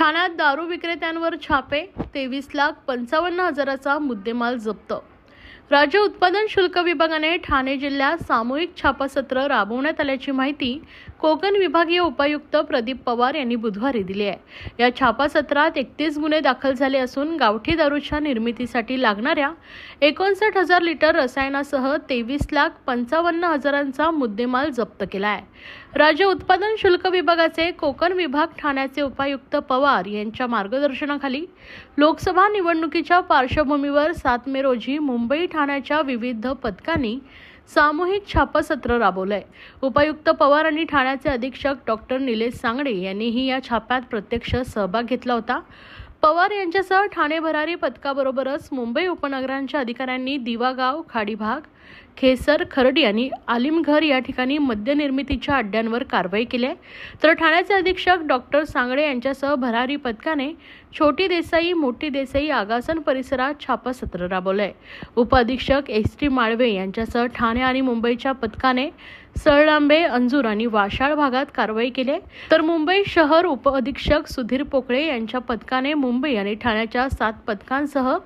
ठाण्यात दारू विक्रेत्यांवर छापे, 23,55,000चा मुद्देमाल जप्त। राज्य उत्पादन शुल्क विभागाने ठाणे जिल्ह्यात सामूहिक छापासत्र राबवण्यात आल्याची माहिती कोकण विभागीय उपायुक्त प्रदीप पवार यांनी बुधवारी दिली आहे। या छापासत्रात 31 गुन्हे दाखल झाले असून गावठी दारूच्या निर्मितीसाठी लागणाऱ्या 59,000 लिटर रसायनासह 23,55,000चा मुद्देमाल जप्त केला आहे। राज्य उत्पादन शुल्क विभागाचे कोकण विभाग ठाण्याचे उपायुक्त पवार यांच्या मार्गदर्शनाखाली लोकसभा निवडणुकीच्या पार्श्वभूमीवर 7 मे रोजी मुंबई ठाण्याच्या विविध पथकांनी सामूहिक छापासत्र राबवलंय। उपायुक्त पवार आणि ठाण्याचे अधीक्षक डॉक्टर निलेश सांगडे यांनीही या छाप्यात प्रत्यक्ष सहभाग घेतला होता। पवार यांच्यासह ठाणे भरारी पथकाबरोबरच मुंबई उपनगरांच्या अधिकाऱ्यांनी दिवागाव, खाडीभाग, खेसर, खर्डी आणि आलिमघर या ठिकाणी मद्य निर्मितीच्या अड्ड्यांवर कारवाई केली आहे। तर ठाण्याचे अधीक्षक डॉक्टर सांगडे यांच्यासह भरारी पथकाने छोटी देसाई, मोठी देसाई, आगासन परिसरात छापासत्र राबवलंय। उपअधीक्षक एस.टी. माळवे यांच्यासह ठाणे आणि मुंबईच्या पथकाने सळलांबे, अंजूर आणि वाशाळ भागात कारवाई केली आहे। तर मुंबई शहर उपअधीक्षक सुधीर पोकळे यांच्या पथकाने मुंबई आणि ठाण्याच्या 7 पथकांसह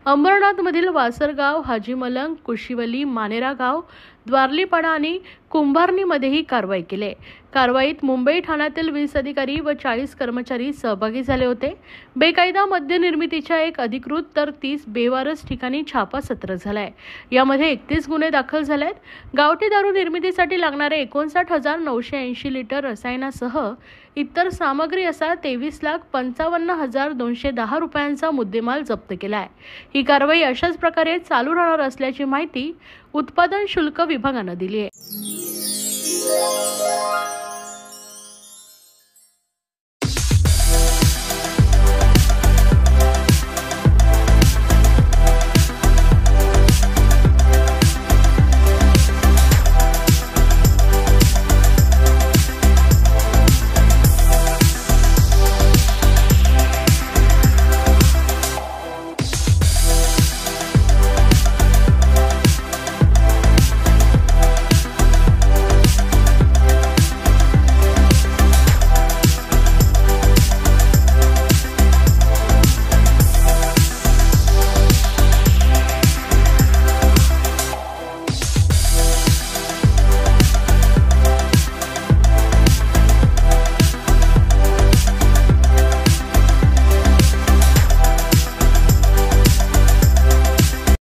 अंबरनाथमधील वासरगाव, हाजी मलंग, कुशिवली, मानेरा गाव, द्वारलीपाडा आणि कुंभारनीमध्येही कारवाई केली। कारवाईत मुंबई ठाण्यातील 20 अधिकारी व 40 कर्मचारी सहभागी झाले होते। बेकायदा मद्य निर्मितीच्या 1 अधिकृत तर 30 बेवारस ठिकाणी छापासत्र झालाय। यामध्ये 31 गुन्हे दाखल झालेत। गावठी दारू निर्मितीसाठी लागणारे 59,980 लिटर रसायनासह इतर सामग्री असा 23,55,210 रुपयांचा मुद्देमाल जप्त केला आहे। ही कारवाई अशाच प्रकारे चालू राहणार असल्याची माहिती उत्पादन शुल्क विभागाने दिली आहे।